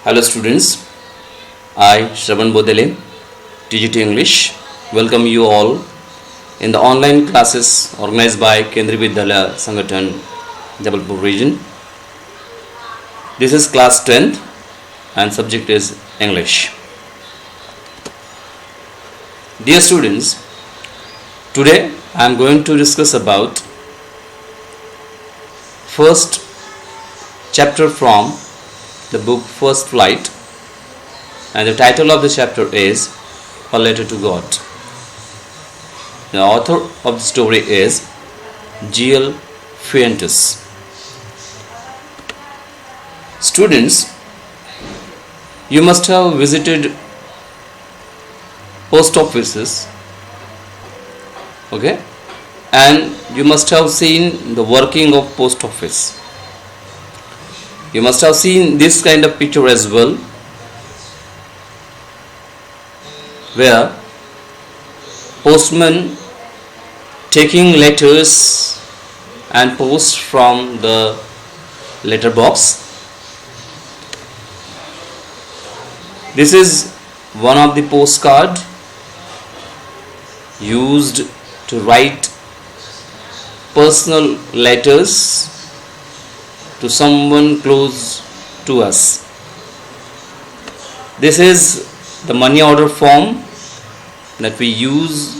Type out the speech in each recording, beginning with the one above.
Hello students, I Shravan Bodele, TGT English, welcome you all in the online classes organized by Kendriya Vidyalaya Sangathan, Jabalpur region. This is class 10th and subject is English. Dear students, today I am going to discuss about first chapter from the book First Flight, and the title of the chapter is A Letter to God. The author of the story is G.L. Fuentes. Students, you must have visited post offices, okay, and you must have seen the working of post office. You must have seen this kind of picture as well, where postman taking letters and post from the letter box. This is one of the postcard used to write personal letters to someone close to us. This is the money order form that we use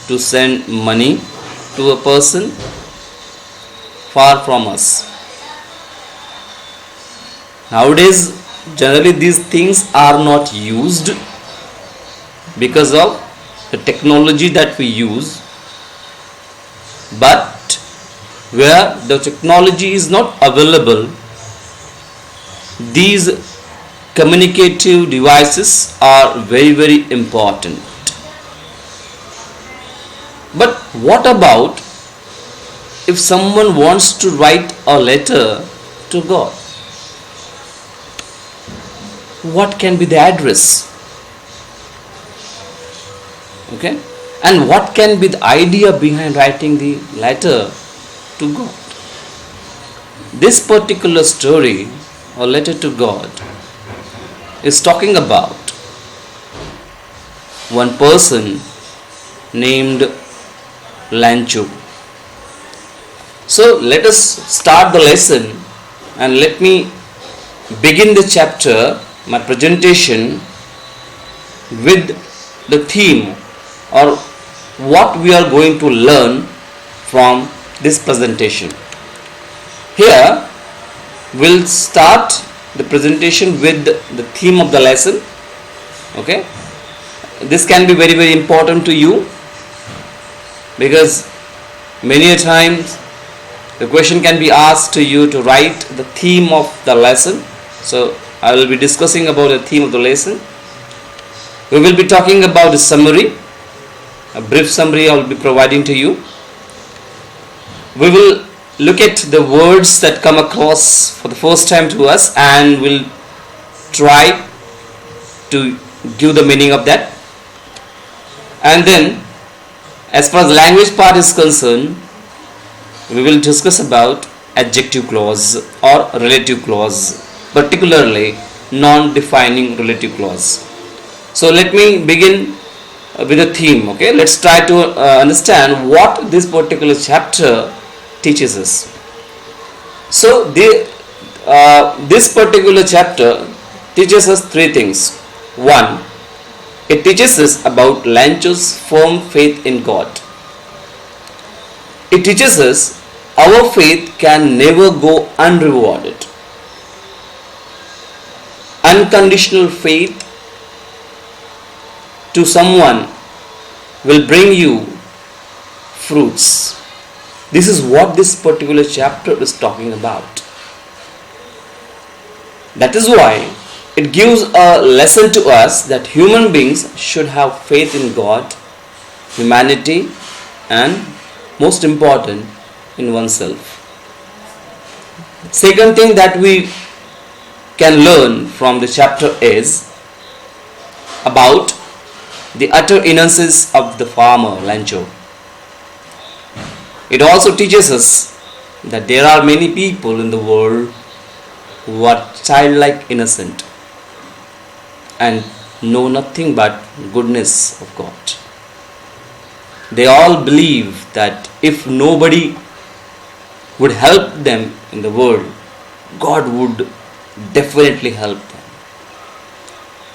to send money to a person far from us. Nowadays, generally these things are not used because of the technology that we use, but where the technology is not available, these communicative devices are very important. But what about if someone wants to write a letter to God? What can be the address? Okay? And what can be the idea behind writing the letter to God? This particular story, A Letter to God, is talking about one person named Lancho. So let us start the lesson and let me begin the chapter, my presentation, with the theme or what we are going to learn from this presentation. Here we'll start the presentation with the theme of the lesson. Okay, this can be very important to you, because many a times the question can be asked to you to write the theme of the lesson. So I will be discussing about the theme of the lesson. We will be talking about the summary, a brief summary I will be providing to you. We will look at the words that come across for the first time to us and will try to give the meaning of that. And then, as far as language part is concerned, we will discuss about adjective clause or relative clause, particularly non-defining relative clause. So let me begin with a theme. Okay, let's try to understand what this particular chapter teaches us. So this particular chapter teaches us three things. One, it teaches us about Lancho's firm faith in God. It teaches us our faith can never go unrewarded. Unconditional faith to someone will bring you fruits. This is what this particular chapter is talking about. That is why it gives a lesson to us that human beings should have faith in God, humanity, and most important, in oneself. Second thing that we can learn from the chapter is about the utter innocence of the farmer Lancho. It also teaches us that there are many people in the world who are childlike innocent. and know nothing but goodness of God. They all believe that if nobody would help them in the world, God would definitely help them.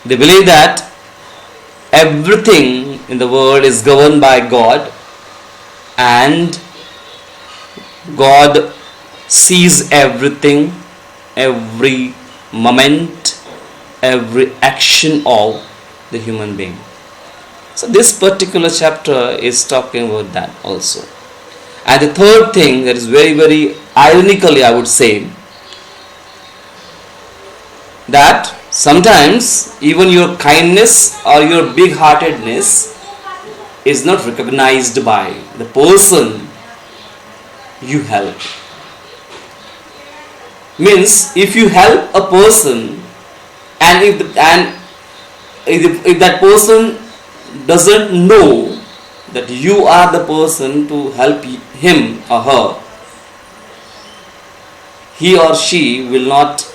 They believe that everything in the world is governed by God, and God sees everything, every moment, every action of the human being. So this particular chapter is talking about that also. And the third thing that is very, very ironically, I would say, that sometimes even your kindness or your big-heartedness is not recognized by the person you help. Means if you help a person and if that person doesn't know that you are the person to help him or her, he or she will not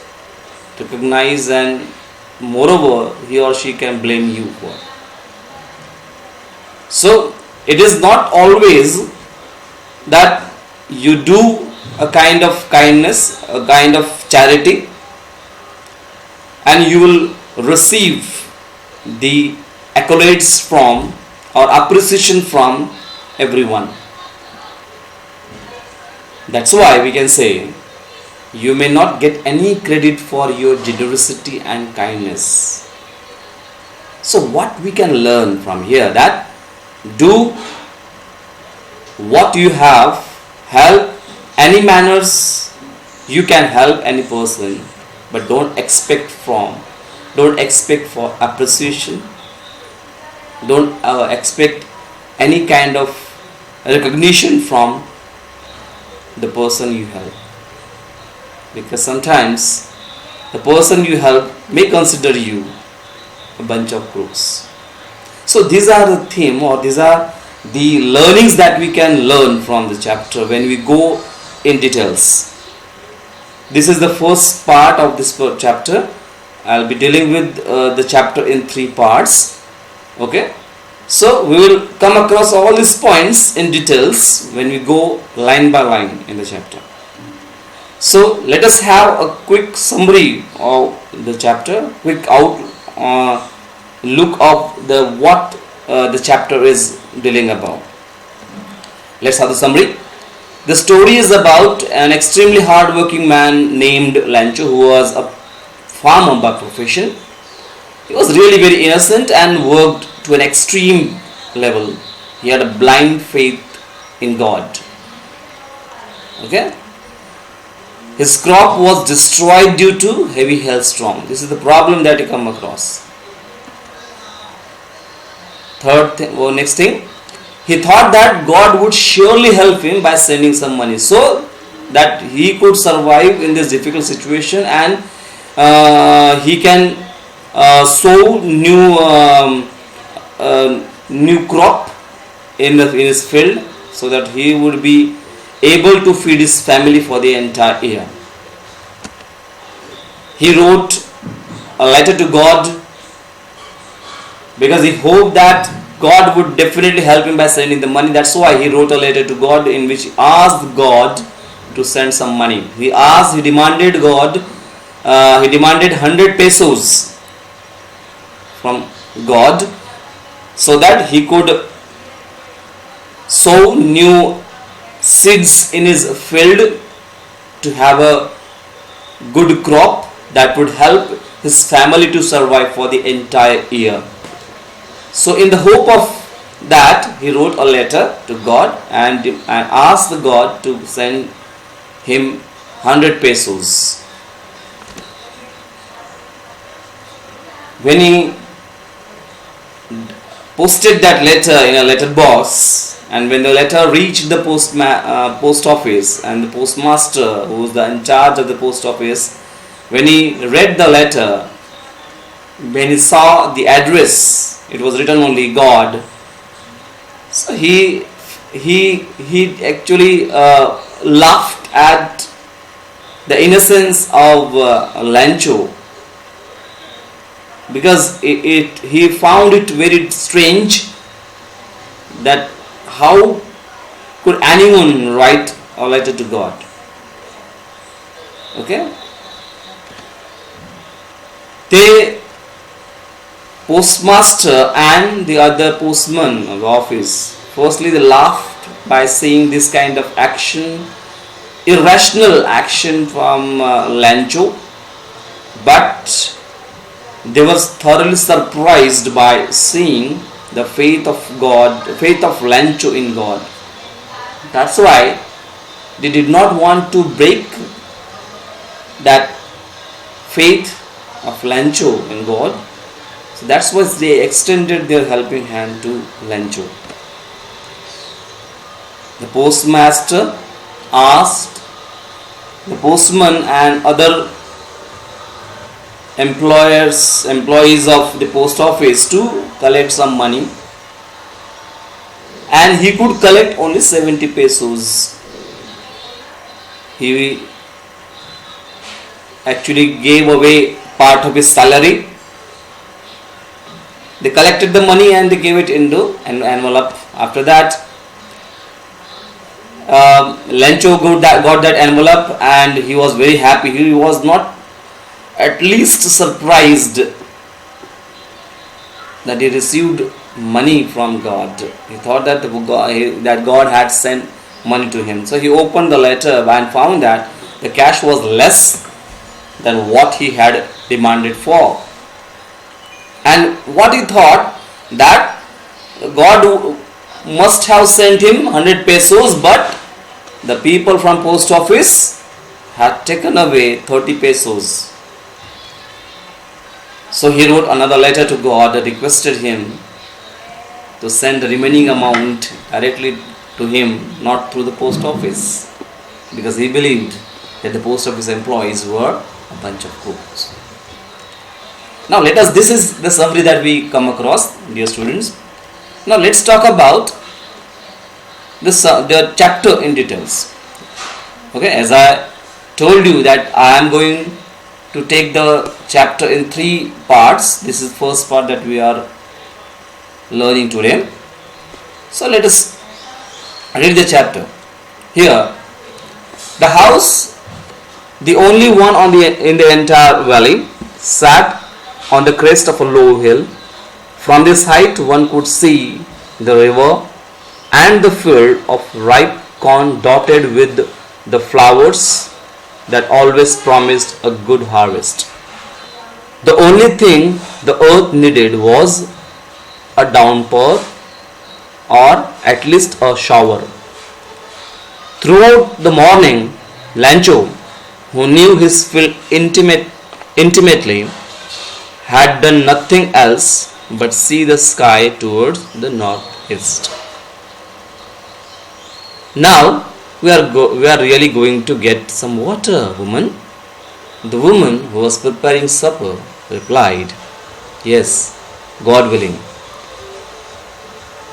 recognize, and moreover he or she can blame you for. So it is not always that you do a kind of kindness, a kind of charity, and you will receive the accolades from or appreciation from everyone. That's why we can say you may not get any credit for your generosity and kindness. So what we can learn from here, that do what you have, help any manners you can help any person, but don't expect for appreciation, don't expect any kind of recognition from the person you help, because sometimes the person you help may consider you a bunch of crooks. So these are the theme, or these are the learnings that we can learn from the chapter when we go in details. This is the first part of this chapter. I'll be dealing with the chapter in 3 parts. Okay, so we will come across all these points in details when we go line by line in the chapter. So let us have a quick summary of the chapter, quick look of the what the chapter is dealing about. Let's have the summary. The story is about an extremely hard-working man named Lancho, who was a farmer by profession. He was really very innocent and worked to an extreme level. He had a blind faith in God. Okay? His crop was destroyed due to heavy hailstorm. This is the problem that you come across. Next thing, he thought that God would surely help him by sending some money so that he could survive in this difficult situation, and he can sow new crop in his field, so that he would be able to feed his family for the entire year. He wrote a letter to God because he hoped that God would definitely help him by sending the money. That's why he wrote a letter to God in which he asked God to send some money. He demanded 100 pesos from God so that he could sow new seeds in his field to have a good crop that would help his family to survive for the entire year. So in the hope of that, he wrote a letter to God and asked God to send him 100 pesos. When he posted that letter in a letter box, and when the letter reached the post office, and the postmaster, who was in charge of the post office, when he read the letter, when he saw the address, it was written only God. So he actually laughed at the innocence of Lancho. because he found it very strange that how could anyone write a letter to God. Okay, the postmaster and the other postman of the office, firstly they laughed by seeing this kind of action, irrational action from Lancho, but they were thoroughly surprised by seeing the faith of Lancho in God. That's why they did not want to break that faith of Lancho in God. So that's why they extended their helping hand to Lancho. The postmaster asked the postman and other employees of the post office to collect some money, and he could collect only 70 pesos. He actually gave away part of his salary. They collected the money and they gave it into an envelope. After that, Lancho got that envelope and he was very happy. He was not at least surprised that he received money from God. He thought that God had sent money to him. So he opened the letter and found that the cash was less than what he had demanded for. And what he thought, that God must have sent him 100 pesos, but the people from post office had taken away 30 pesos. So he wrote another letter to God that requested him to send the remaining amount directly to him, not through the post office, because he believed that the post office employees were a bunch of crooks. Now this is the summary that we come across, dear students. Now let's talk about the chapter in details. Okay, as I told you that I am going to take the chapter in 3 parts. This is first part that we are learning today. So let us read the chapter. Here, the house, the only one in the entire valley, sat on the crest of a low hill. From this height one could see the river and the field of ripe corn dotted with the flowers that always promised a good harvest. The only thing the earth needed was a downpour, or at least a shower. Throughout the morning, Lancho, who knew his field intimately, had done nothing else but see the sky towards the northeast. Now we are really going to get some water, woman. The woman who was preparing supper replied, "Yes, God willing."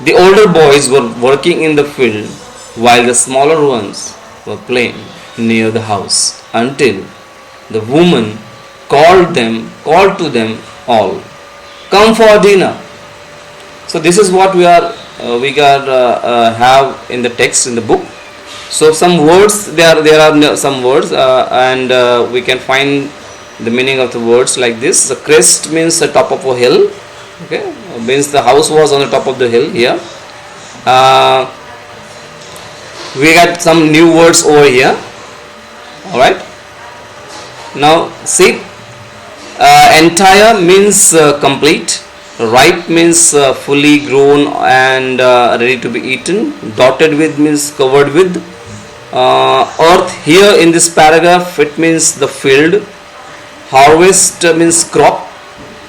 The older boys were working in the field while the smaller ones were playing near the house, until the woman called to them all, "Come for dinner." So this is what we have in the text in the book. So some words, there are some words, and we can find the meaning of the words like this. The crest means the top of a hill. Okay, means the house was on the top of the hill here. We got some new words over here. All right. Now see, entire means complete. Ripe means fully grown and ready to be eaten. Dotted with means covered with. Earth here in this paragraph, it means the field. Harvest means crop.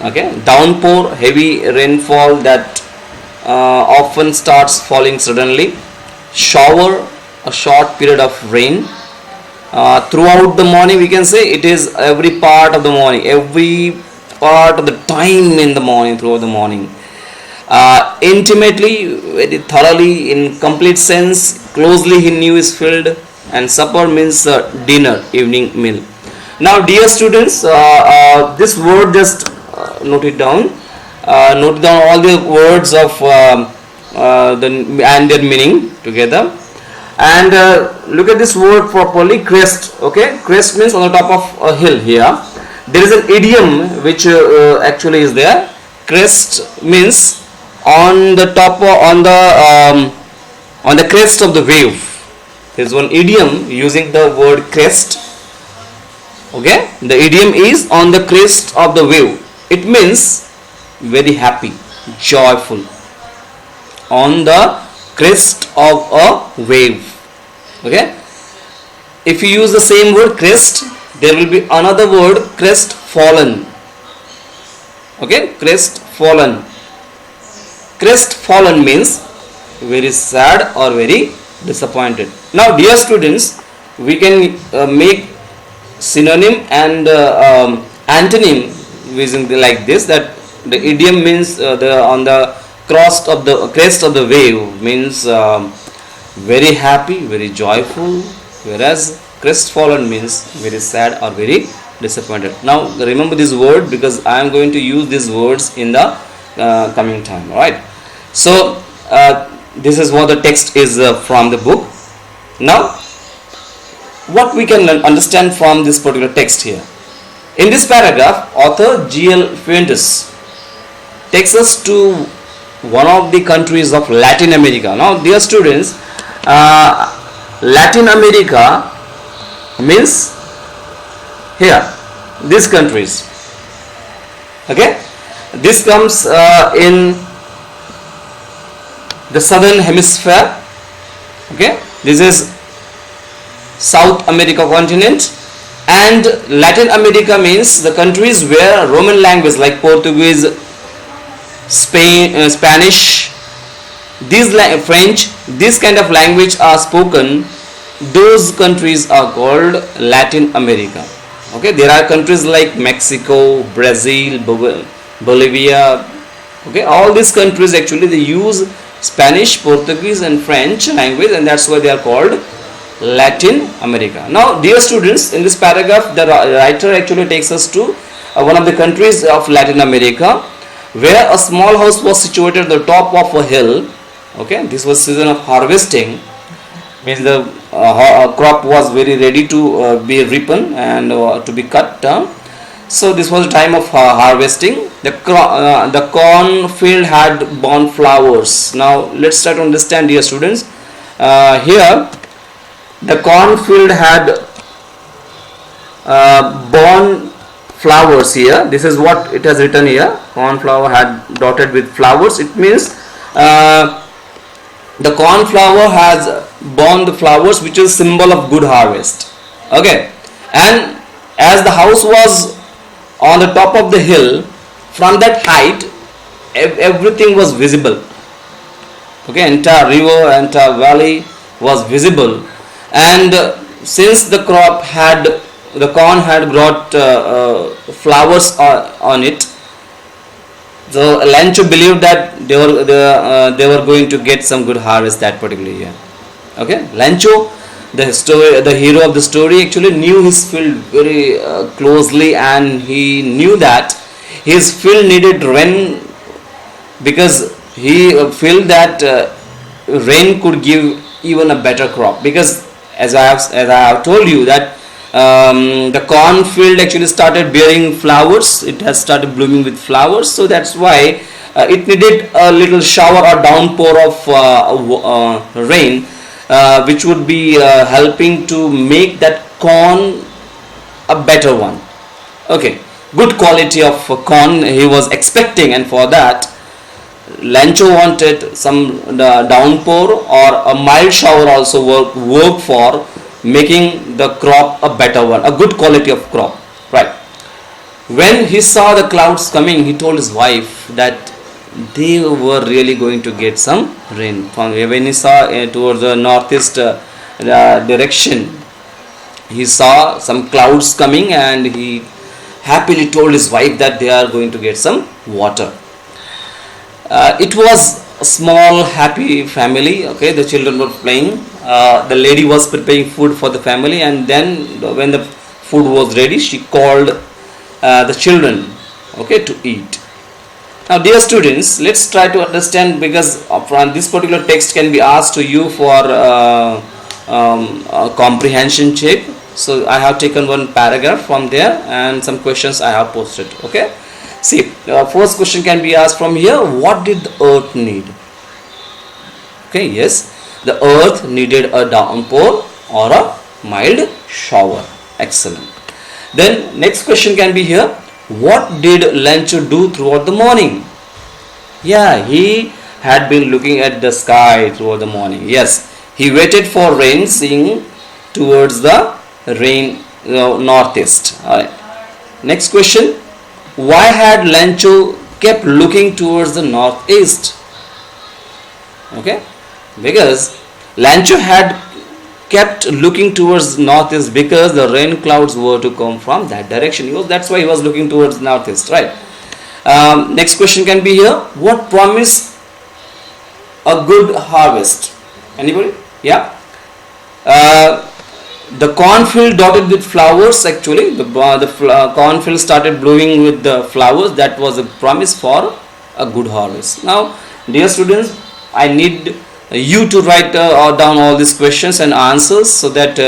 Okay. Downpour, heavy rainfall that often starts falling suddenly. Shower, a short period of rain. Throughout the morning, we can say it is every part of the morning, every part of the time in the morning, throughout the morning. Intimately, very thoroughly, in complete sense, closely he knew his field. And supper means dinner, evening meal. Now dear students, this word just note it down. Note down all the words of and their meaning together. And look at this word properly, crest. Okay, crest means on the top of a hill. Here there is an idiom which actually is there. Crest means on the top on the crest of the wave. There is one idiom using the word crest. Okay, the idiom is on the crest of the wave. It means very happy, joyful, on the crest of a wave. Okay, if you use the same word crest, there will be another word, crest fallen. Okay, crest fallen. Crest fallen means very sad or very disappointed. Now dear students, we can make synonym and antonym using like this, that the idiom means the on the crest of the wave means very happy, very joyful, whereas crestfallen means very sad or very disappointed. Now remember this word, because I am going to use these words in the coming time. Alright, so this is what the text is from the book. Now what we can understand from this particular text here, in this paragraph, author G.L. Fuentes takes us to one of the countries of Latin America. Now dear students, Latin America means here these countries. Okay, this comes in the southern hemisphere. Okay, this is South America continent, and Latin America means the countries where Roman language like Portuguese, Spanish, French, this kind of language are spoken. Those countries are called Latin America. Okay, there are countries like Mexico, Brazil, Bolivia. Okay, all these countries actually they use Spanish, Portuguese and French language, and that's why they are called Latin America. Now dear students, in this paragraph the writer actually takes us to one of the countries of Latin America, where a small house was situated at the top of a hill. Okay, this was season of harvesting, means the crop was very ready to be ripen and to be cut down. So this was the time of harvesting. The cornfield had borne flowers. Now let's try to understand, dear students. Here the cornfield had borne flowers. Here this is what it has written here, cornflower had dotted with flowers. It means the cornflower has borne the flowers, which is symbol of good harvest. Okay, and as the house was on the top of the hill, from that height everything was visible. Okay, entire river, entire valley was visible, and since the corn had brought flowers on it, so Lancho believed that they were going to get some good harvest that particular year. Okay, Lancho, the hero of the story, actually knew his field very closely, and he knew that his field needed rain, because he felt that rain could give even a better crop. Because as I have told you that the cornfield actually started bearing flowers, it has started blooming with flowers, so that's why it needed a little shower or downpour of rain, which would be helping to make that corn a better one. Okay, good quality of corn he was expecting, and for that Lancho wanted some downpour or a mild shower also work for making the crop a better one, a good quality of crop. Right, when he saw the clouds coming, he told his wife that they were really going to get some rain. When he saw towards the northeast direction, he saw some clouds coming, and he happily told his wife that they are going to get some water. It was a small happy family. Okay, the children were playing, the lady was preparing food for the family, and then when the food was ready, she called the children. okay, to eat. Now dear students, let's try to understand, because from this particular text can be asked to you for comprehension check. So I have taken one paragraph from there and some questions I have posted. Okay, see, first question can be asked from here: what did the earth need? Okay, yes, the earth needed a downpour or a mild shower. Excellent. Then next question can be here: what did Lencho do throughout the morning? Yeah, he had been looking at the sky throughout the morning. Yes, he waited for rain, seeing towards the rain northeast. Alright. Next question: why had Lencho kept looking towards the northeast? Okay, because Lencho had kept looking towards northeast because the rain clouds were to come from that direction. That's why he was looking towards northeast, right? Next question can be here: what promised a good harvest? Anybody? Yeah. The cornfield dotted with flowers. Actually, the cornfield started blooming with the flowers. That was a promise for a good harvest. Now, dear students, I need you to write down all these questions and answers, so that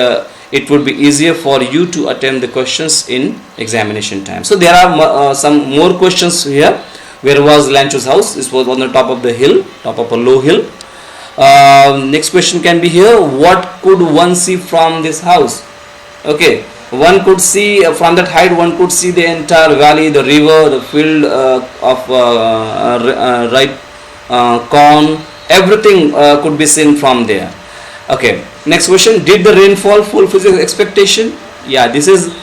it would be easier for you to attempt the questions in examination time. So there are some more questions here. Where was Lencho's house? This was on the top of the hill, top of a low hill. Next question can be here: what could one see from this house? Okay, one could see from that height, one could see the entire valley, the river, the field of ripe corn. Everything could be seen from there. Okay, next question: did the rainfall fulfill the expectation? Yeah, this is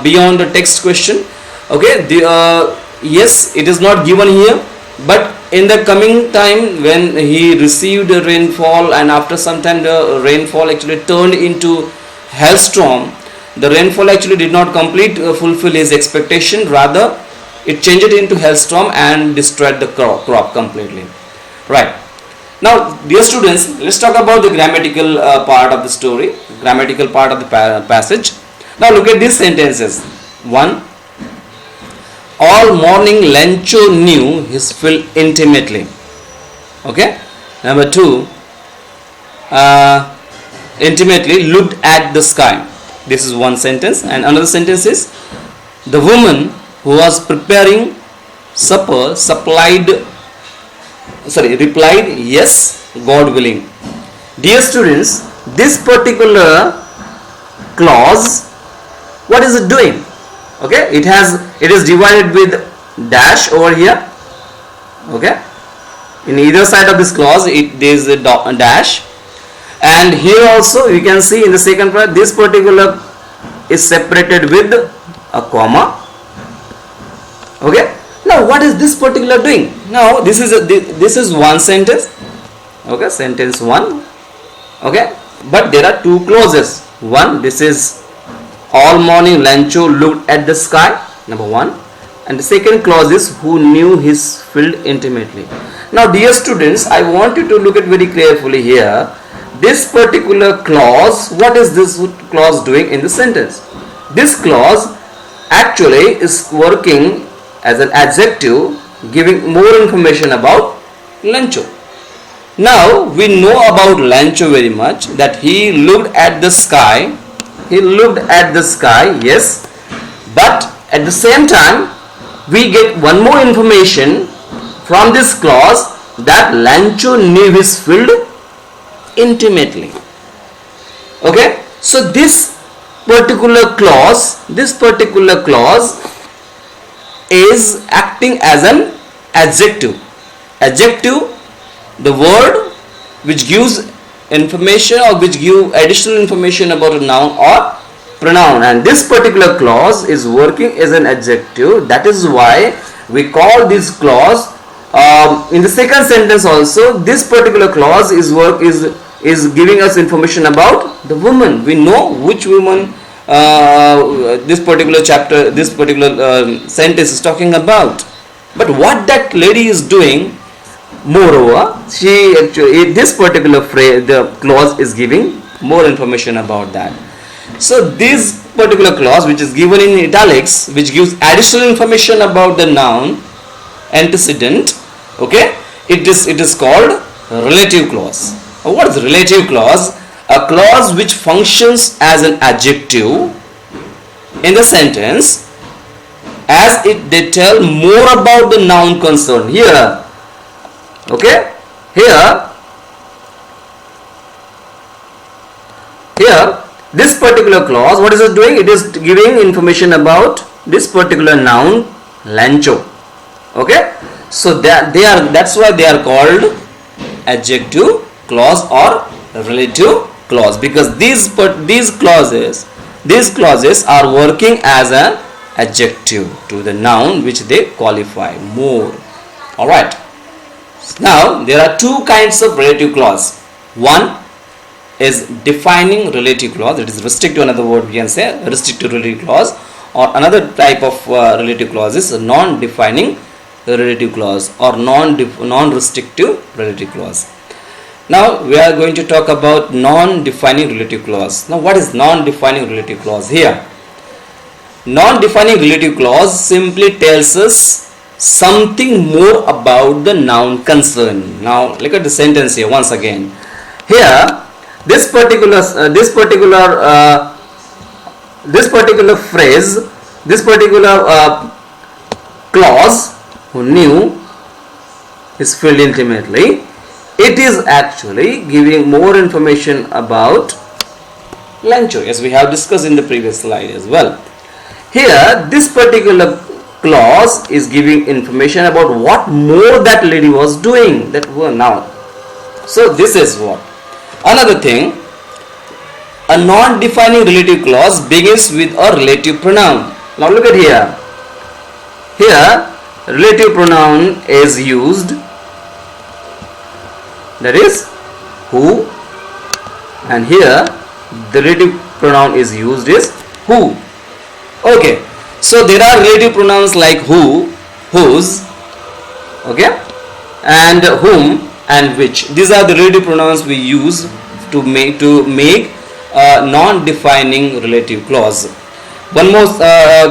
beyond the text question. Okay, yes, it is not given here, but in the coming time, when he received the rainfall, and after some time the rainfall actually turned into hailstorm, the rainfall actually did not fulfill his expectation. Rather, it changed it into hailstorm and destroyed the crop completely. Right. Now, dear students, let's talk about the grammatical part of the story, grammatical part of the passage. Now, look at these sentences. 1. All morning Lencho knew his field intimately. Okay. Number 2. Intimately looked at the sky. This is one sentence. And another sentence is: the woman who was preparing supper replied, yes, God willing. Dear students, this particular clause, what is it doing? Okay, it is divided with dash over here. Okay, in either side of this clause there is a dash, and here also you can see in the second part this particular is separated with a comma. Okay, now what is this particular doing? Now this is one sentence. Okay, sentence 1. Okay, but there are two clauses. One, this is all morning Lencho looked at the sky, number 1, and the second clause is who knew his field intimately. Now dear students, I want you to look at very carefully here. This particular clause, what is this clause doing in the sentence? This clause actually is working as an adjective, giving more information about Lencho. Now we know about Lencho very much, that he looked at the sky. He looked at the sky, yes, but at the same time we get one more information from this clause, that Lencho knew his field intimately. Okay, so this particular clause is acting as an adjective. Adjective, the word which gives information or which give additional information about a noun or pronoun, and this particular clause is working as an adjective. That is why we call this clause in the second sentence also, this particular clause is giving us information about the woman. We know which woman this particular chapter, this particular sentence is talking about. But what that lady is doing, moreover, she actually, this particular phrase, the clause is giving more information about that. So this particular clause which is given in italics, which gives additional information about the noun antecedent, okay, it is called relative clause. What is relative clause? A clause which functions as an adjective in the sentence as they tell more about the noun concerned. Here, okay, here this particular clause, what is it doing? It is giving information about this particular noun, lancho. Okay, so that's why they are called adjective clause or relative clause, because these clauses are working as an adjective to the noun which they qualify more. All right. Now there are two kinds of relative clause. One is defining relative clause. It is restrictive. Another word we can say restrictive relative clause, or another type of relative clause is non-defining relative clause or non-restrictive relative clause. Now we are going to talk about non-defining relative clause. Now what is non-defining relative clause here? Non-defining relative clause simply tells us something more about the noun concerned. Now look at the sentence here once again. Here this particular phrase, this particular clause, who knew is filled intimately. It is actually giving more information about lancho, as we have discussed in the previous slide as well. Here this particular clause is giving information about what more that lady was doing, that noun. So this is what. Another thing, a non-defining relative clause begins with a relative pronoun. Now look at here. Here relative pronoun is used, that is who, and here the relative pronoun is used is who. Okay, so there are relative pronouns like who, whose, okay, and whom and which. These are the relative pronouns we use to make a non-defining relative clause. One more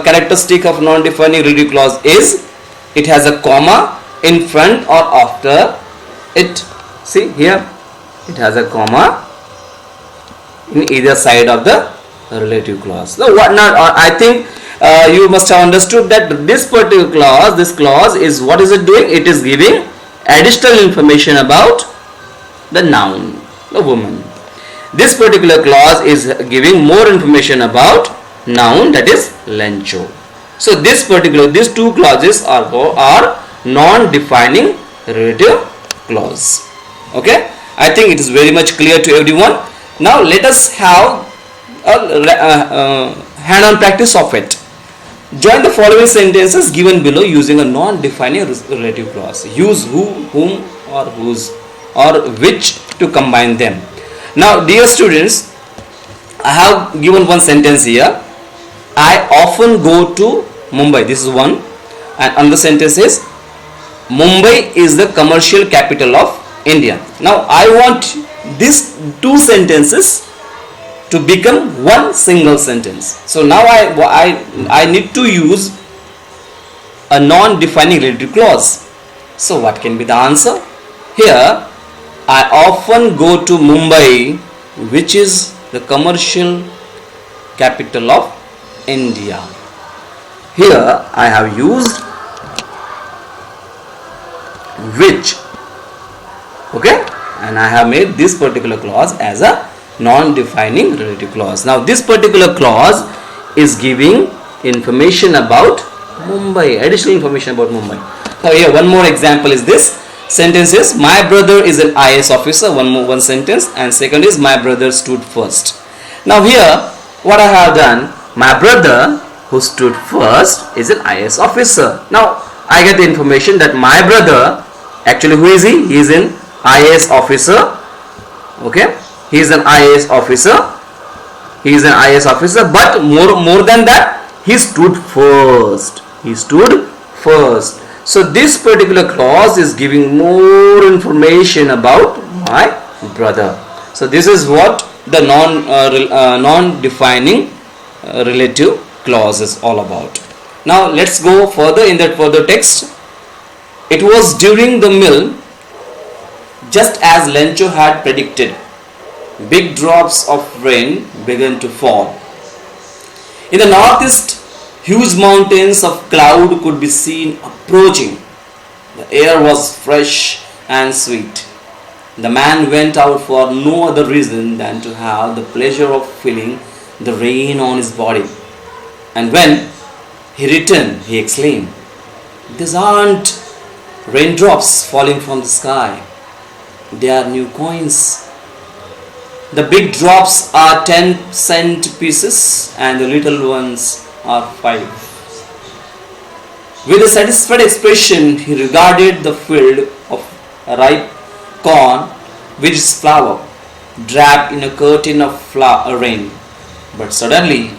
characteristic of non-defining relative clause is it has a comma in front or after it. See here, it has a comma in either side of the relative clause. So I think you must have understood that this particular clause, this clause is, what is it doing? It is giving additional information about the noun, the woman. This particular clause is giving more information about noun, that is lancho. So these two clauses are non-defining relative clause. Okay, I think it is very much clear to everyone. Now let us have a hand-on practice of it. Join the following sentences given below using a non-defining relative clause. Use who, whom, or whose, or which to combine them. Now dear students, I have given one sentence here. I often go to Mumbai. This is one. And another sentence is Mumbai is the commercial capital of India. Now I want these two sentences to become one single sentence. So now I need to use a non-defining relative clause. So what can be the answer? Here, I often go to Mumbai, which is the commercial capital of India. Here I have used which, okay, and I have made this particular clause as a non-defining relative clause. Now this particular clause is giving information about Mumbai, additional information about Mumbai. Now here one more example is this. Sentence is my brother is an IAS officer. One sentence, and second is my brother stood first. Now here what I have done, my brother who stood first is an IAS officer. Now I get the information that my brother, actually who is he? He is an IAS officer. Okay, he is an IAS officer. He is an IAS officer, but more than that, he stood first. He stood first. So this particular clause is giving more information about my brother. So this is what the non-defining relative clause is all about. Now let's go further in that further text. It was during the meal, just as Lencho had predicted, big drops of rain began to fall. In the northeast, huge mountains of cloud could be seen approaching. The air was fresh and sweet. The man went out for no other reason than to have the pleasure of feeling the rain on his body. And when he returned, he exclaimed, "These aren't raindrops falling from the sky. They are new coins. The big drops are 10-cent pieces and the little ones are 5." With a satisfied expression, he regarded the field of ripe corn with its flour, draped in a curtain of rain. But suddenly,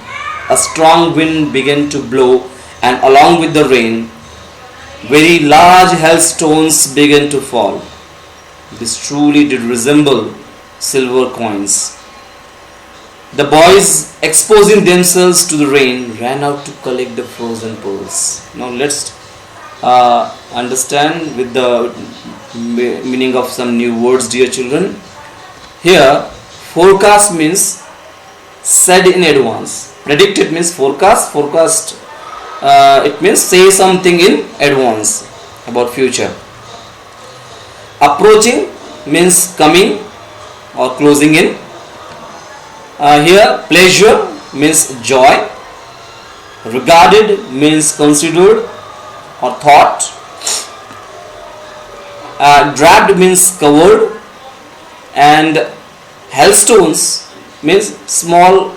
a strong wind began to blow, and along with the rain, very large hailstones began to fall. This truly did resemble silver coins. The boys, exposing themselves to the rain, ran out to collect the frozen pearls. Now let's understand with the meaning of some new words, dear children. Here, forecast means said in advance. Predicted means forecast. Forecast, it means say something in advance about future. Approaching means coming or closing in. Here, pleasure means joy. Regarded means considered or thought. Draped means covered, and hailstones means small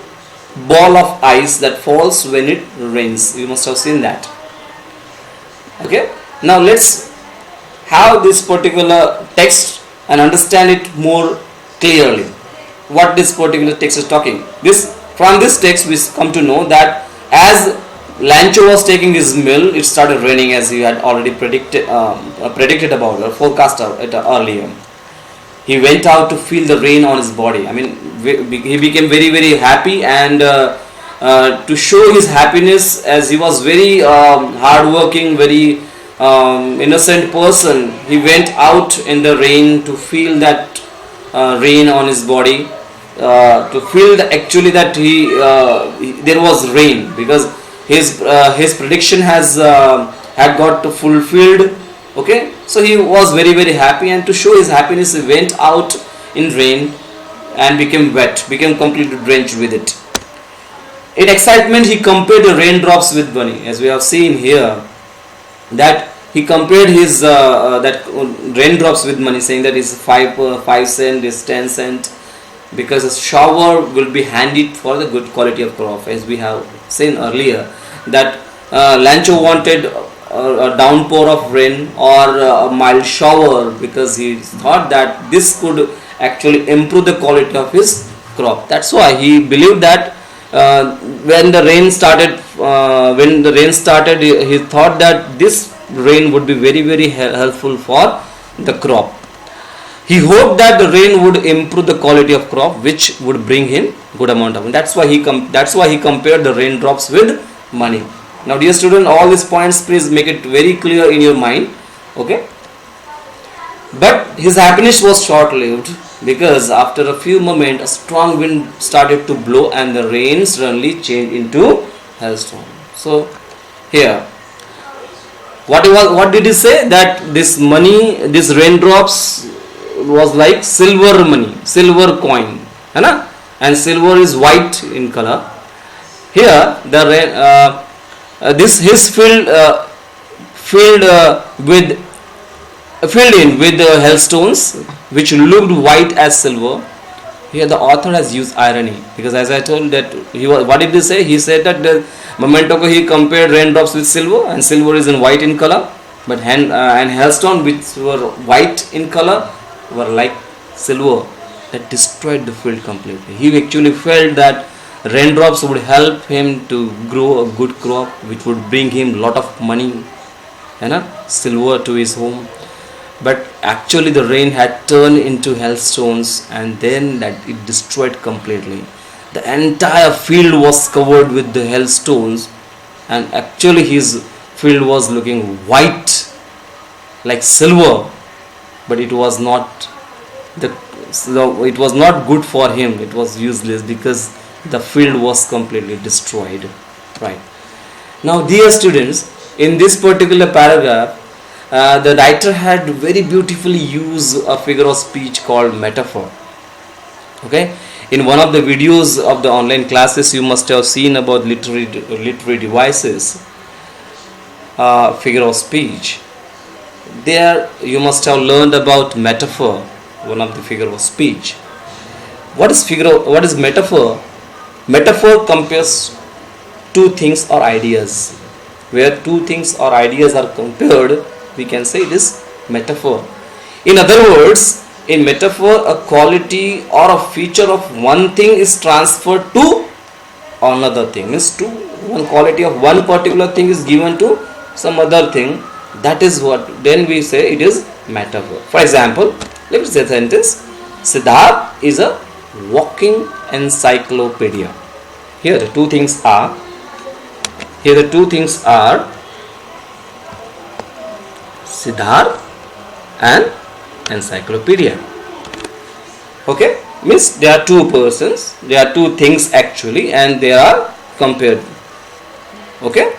ball of ice that falls when it rains. You must have seen that. Okay, now let's have this particular text and understand it more clearly. What this particular text is talking. From this text we come to know that as Lencho was taking his meal, it started raining, as he had already predicted about or forecast it earlier. He went out to feel the rain on his body. I mean, he became very, very happy, and to show his happiness, as he was very hardworking, very innocent person, he went out in the rain to feel that rain on his body, to feel actually that there was rain, because his prediction had got fulfilled. Okay, so he was very, very happy, and to show his happiness, he went out in rain and became wet, became completely drenched with it. In excitement, he compared the raindrops with money, as we have seen here, that he compared his that raindrops with money, saying that is 5 cent, is 10 cent, because a shower will be handy for the good quality of crop, as we have seen earlier, that Lencho wanted a downpour of rain or a mild shower, because he thought that this could actually improve the quality of his crop. That's why he believed that when the rain started, he thought that this rain would be very, very helpful for the crop. He hoped that the rain would improve the quality of crop, which would bring him good amount of money. That's why he compared the raindrops with money. Now, dear student, all these points, please make it very clear in your mind. Okay. But his happiness was short-lived, because after a few moments, a strong wind started to blow, and the rain suddenly changed into hailstorm. So, here, what did he say? That this money, these raindrops, was like silver money, silver coin, and silver is white in color. Here, the rain, his filled in with hailstones, which looked white as silver. Here the author has used irony, because as I told that what did he say? He said that the moment ago he compared raindrops with silver, and silver is in white in color, but and hailstones, which were white in color, were like silver, that destroyed the field completely. He actually felt that raindrops would help him to grow a good crop, which would bring him lot of money, silver to his home. But actually the rain had turned into hailstones, and then that it destroyed completely. the entire field was covered with the hailstones, and actually his field was looking white like silver, but it was not the so it was not good for him. It was useless because the field was completely destroyed. Right. Now, dear students, in this particular paragraph, the writer had very beautifully used a figure of speech called metaphor. Okay, in one of the videos of the online classes, you must have seen about literary devices, figure of speech. There, you must have learned about metaphor, one of the figure of speech. What is metaphor? Metaphor compares two things or ideas. Where two things or ideas are compared, we can say it is metaphor. In other words, in metaphor, a quality or a feature of one thing is transferred to another thing. Means to one quality of one particular thing is given to some other thing. That is what then we say it is metaphor. For example, let me say a sentence: Siddharth is a walking encyclopedia. Here the two things are. Siddharth and encyclopedia. Okay, means there are two persons, there are two things actually, and they are compared. Okay,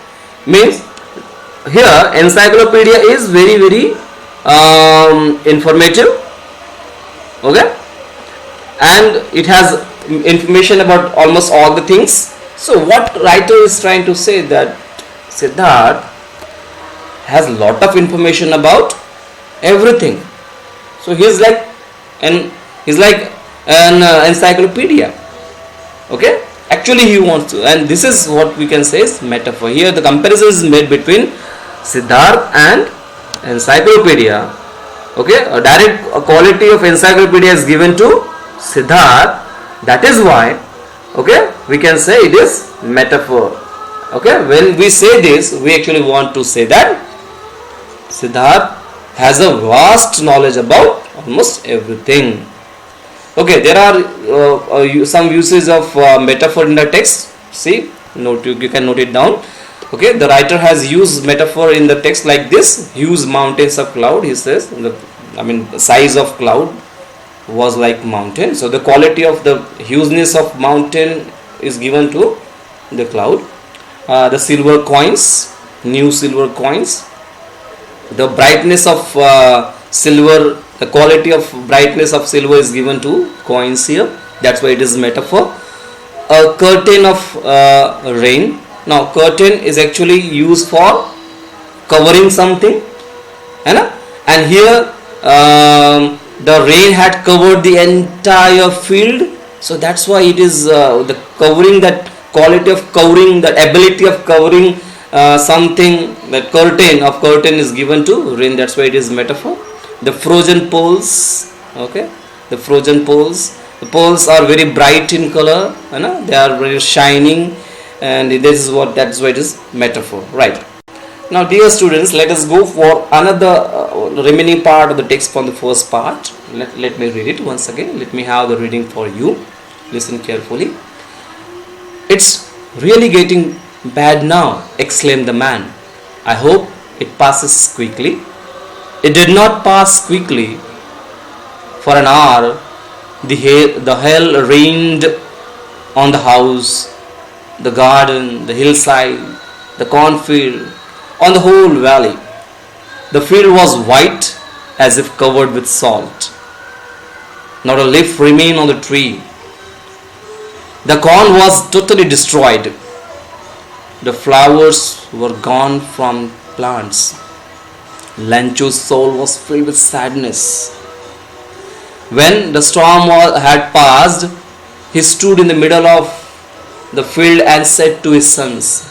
means here encyclopedia is very informative. Okay, and it has information about almost all the things. So what writer is trying to say that Siddharth has a lot of information about everything. So he's like an encyclopedia. Okay, actually he wants to, and this is what we can say is metaphor. Here the comparison is made between Siddharth and encyclopedia. Okay, a quality of encyclopedia is given to Siddharth. That is why, okay, we can say it is metaphor. Okay, when we say this, we actually want to say that Siddharth has a vast knowledge about almost everything. Okay, there are some uses of metaphor in the text. See, you can note it down. Okay, the writer has used metaphor in the text like this: huge mountains of cloud. He says, the size of cloud was like mountain. So the quality of the hugeness of mountain is given to the cloud. The silver coins, new silver coins. The brightness of silver, the quality of brightness of silver is given to coins here. That's why it is metaphor. A curtain of rain. Now curtain is actually used for covering something, and here the rain had covered the entire field. So that's why it is the covering, that quality of covering, that ability of covering something, that curtain is given to rain. That's why it is metaphor. The frozen poles. Okay, the frozen poles. The poles are very bright in color. They are very shining, and that's why it is metaphor. Right. Now, dear students, let us go for another remaining part of the text from the first part. Let me read it once again. Let me have the reading for you. Listen carefully. It's really getting bad now, exclaimed the man. I hope it passes quickly. It did not pass quickly. For an hour, the hail rained on the house, the garden, the hillside, the cornfield, on the whole valley. The field was white as if covered with salt. Not a leaf remained on the tree. The corn was totally destroyed. The flowers were gone from plants. Lancho's soul was filled with sadness. When the storm had passed, he stood in the middle of the field and said to his sons,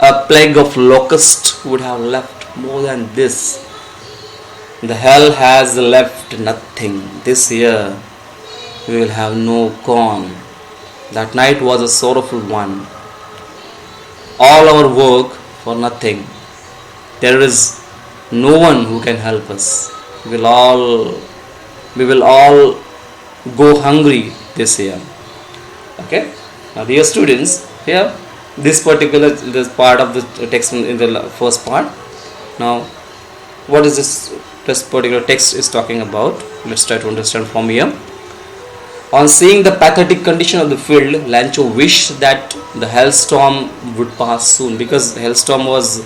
a plague of locusts would have left more than this. The hell has left nothing. This year we will have no corn. That night was a sorrowful one. All our work for nothing. There is no one who can help us. We will all go hungry this year. Okay. Now, dear students, here this part of the text in the first part. Now, what is this particular text is talking about? Let's try to understand from here. On seeing the pathetic condition of the field, Lancho wished that the hailstorm would pass soon, because hailstorm was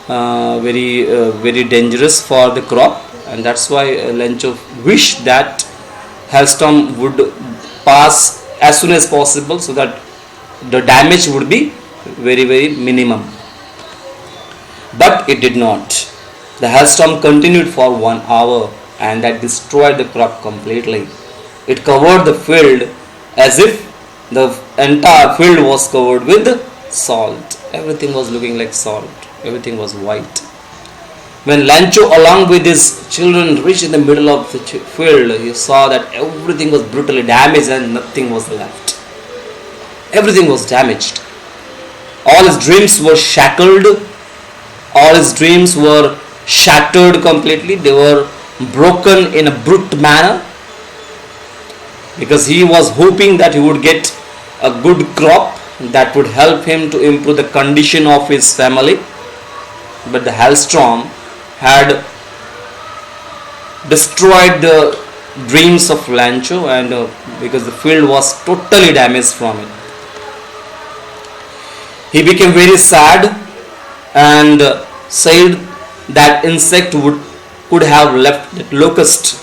very dangerous for the crop, and that's why Lancho wished that hailstorm would pass as soon as possible, so that the damage would be very minimum. But it did not. The hailstorm continued for 1 hour, and that destroyed the crop completely. It covered the field as if the entire field was covered with salt. Everything was looking like salt. Everything was white. When Lancho along with his children reached in the middle of the field, he saw that everything was brutally damaged and nothing was left. Everything was damaged. All his dreams were shackled. All his dreams were shattered completely. They were broken in a brute manner, because he was hoping that he would get a good crop that would help him to improve the condition of his family. But the hailstorm had destroyed the dreams of Lancho, and because the field was totally damaged from it. He became very sad and said that insect could have left, that locust,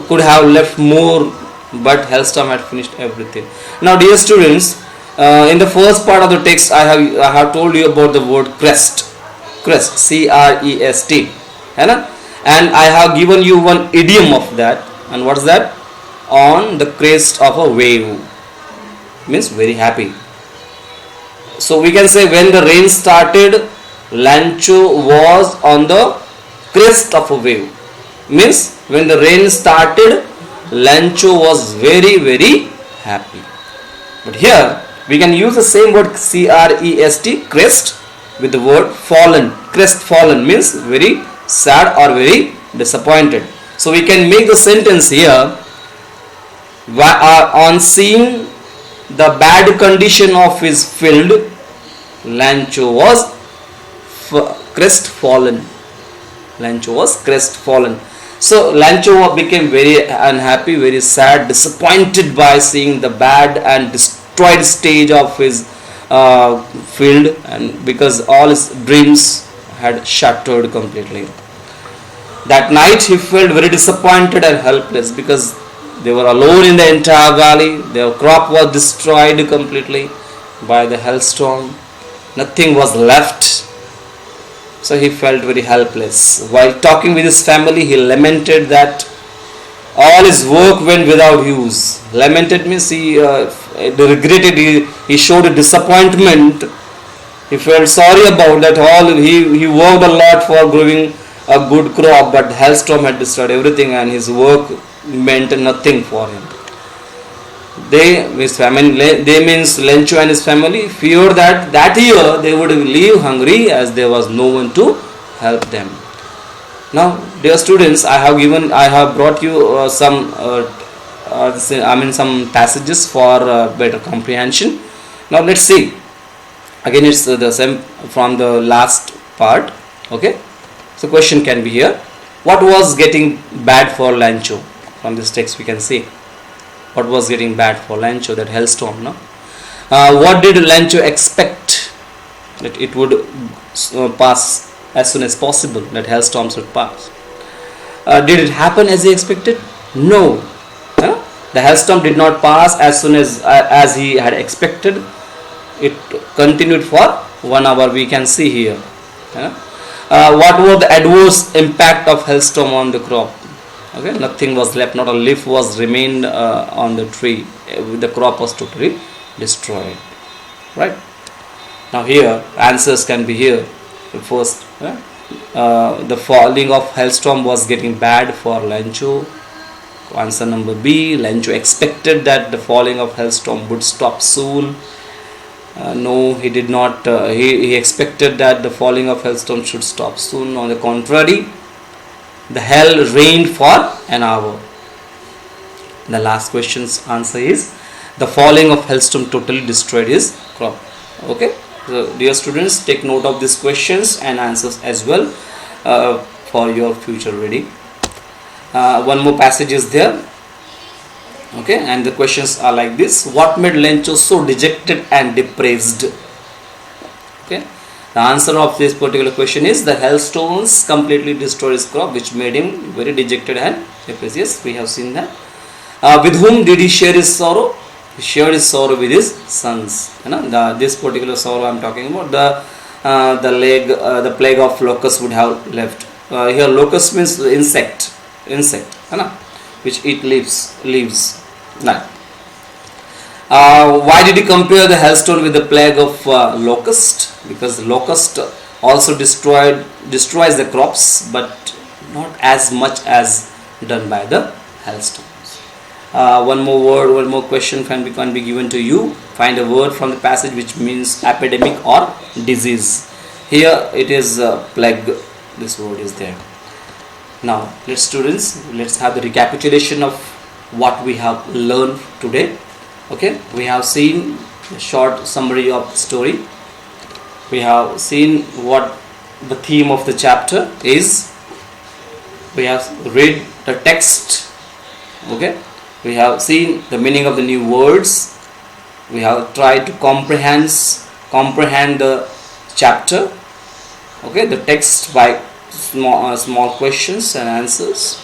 could have left more, but hailstorm had finished everything. Now, dear students, in the first part of the text, I have told you about the word crest, C-R-E-S-T, and I have given you one idiom of that. And what's that? On the crest of a wave, means very happy. So we can say when the rain started, Lancho was on the crest of a wave. Means when the rain started, Lancho was very happy. But here we can use the same word C-R-E-S-T, crest, with the word fallen. Crestfallen means very sad or very disappointed. So we can make the sentence here, on seeing the bad condition of his field, Lancho was crestfallen. Lancho was crestfallen. So Lancho became very unhappy, very sad, disappointed by seeing the bad and destroyed stage of his field, and because all his dreams had shattered completely. That night he felt very disappointed and helpless, because they were alone in the entire valley. Their crop was destroyed completely by the hailstorm. Nothing was left. So he felt very helpless. While talking with his family, he lamented that all his work went without use. Lamented means he regretted, he showed a disappointment. He felt sorry about that. He worked a lot for growing a good crop, but hailstorm had destroyed everything, and his work meant nothing for him. They means Lancho and his family feared that year they would leave hungry, as there was no one to help them. Now, dear students, I have brought you some passages for better comprehension. Now let's see. Again, it's the same from the last part. Okay. So question can be here. What was getting bad for Lancho? From this text we can see. What was getting bad for Lancho? That hailstorm, no? What did Lancho expect? That it would pass as soon as possible. That hailstorms would pass. Did it happen as he expected? No. The hailstorm did not pass as soon as he had expected. It continued for 1 hour. We can see here. What was the adverse impact of hailstorm on the crop? Okay, nothing was left, not a leaf was remained on the tree. The crop was totally destroyed. Right. Now here answers can be here. First, the falling of hailstorm was getting bad for Lancho. Answer number B. Lancho expected that the falling of hailstorm would stop soon. No, he did not. He expected that the falling of hailstorm should stop soon. On the contrary, the hail rained for an hour. The last question's answer is the falling of hailstorm totally destroyed his crop. Okay, so dear students, take note of these questions and answers as well for your future reading. One more passage is there. Okay, and the questions are like this: what made Lencho so dejected and depressed? Okay, the answer of this particular question is the hailstones completely destroyed his crop, which made him very dejected and depressed. Yes, we have seen that. With whom did he share his sorrow? He shared his sorrow with his sons. You know, this particular sorrow I am talking about, the plague of locusts would have left. Here locust means insect, you know, which eat leaves. Now, why did he compare the hailstone with the plague of locust? Because locust also destroys the crops, but not as much as done by the hailstone. One more question can be given to you. Find a word from the passage which means epidemic or disease. Here it is plague. This word is there. Now, let's have the recapitulation of what we have learned today. Okay, we have seen a short summary of the story. We have seen what the theme of the chapter is. We have read the text. Okay, we have seen the meaning of the new words. We have tried to comprehend the chapter. Okay, the text by small questions and answers.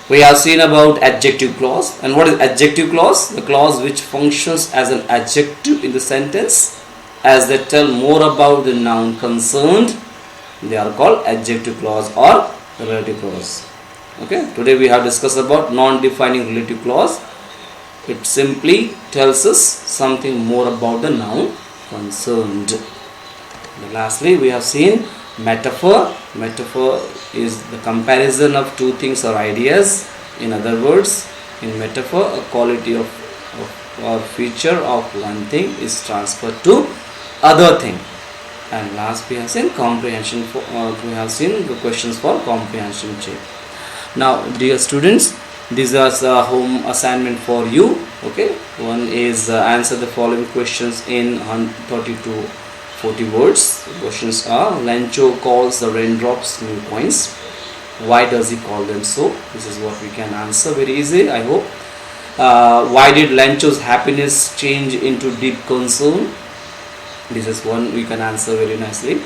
We have seen about adjective clause. And what is adjective clause? The clause which functions as an adjective in the sentence, as they tell more about the noun concerned. They are called adjective clause or relative clause. Okay, today we have discussed about non-defining relative clause. It simply tells us something more about the noun concerned. And lastly, we have seen metaphor. Metaphor is the comparison of two things or ideas. In other words, in metaphor, a quality of or feature of one thing is transferred to other thing. And last, we have seen comprehension. We have seen the questions for comprehension check. Now, dear students, these are home assignment for you. Okay, one is answer the following questions in 30 to 40 words. The questions are: Lencho calls the raindrops new coins. Why does he call them so? This is what we can answer very easy, I hope. Why did Lencho's happiness change into deep concern? This is one we can answer very nicely.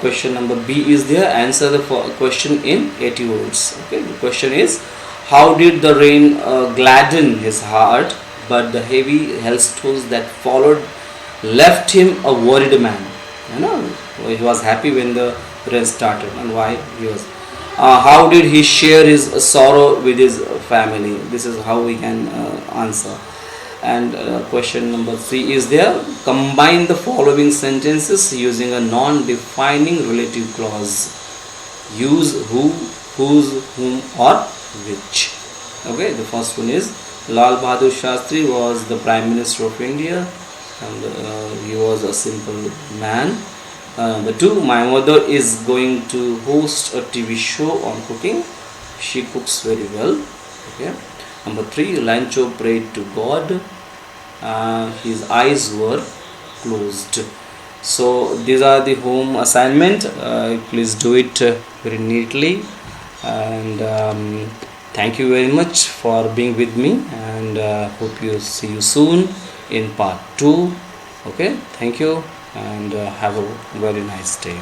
Question number B is there. Answer the question in 80 words. Okay, the question is: how did the rain gladden his heart, but the heavy hailstones that followed left him a worried man? You know, he was happy when the rain started, and why he was. How did he share his sorrow with his family? This is how we can answer. And question number 3 is there. Combine the following sentences using a non-defining relative clause. Use who, whose, whom or which. Okay, the first one is: Lal Bahadur Shastri was the Prime Minister of India, and he was a simple man. Number 2, my mother is going to host a TV show on cooking. She cooks very well. Okay. Number 3, Lencho prayed to God. His eyes were closed. So these are the home assignment. Please do it very neatly. And thank you very much for being with me. And hope you see you soon in part 2. Okay. Thank you. And have a very nice day.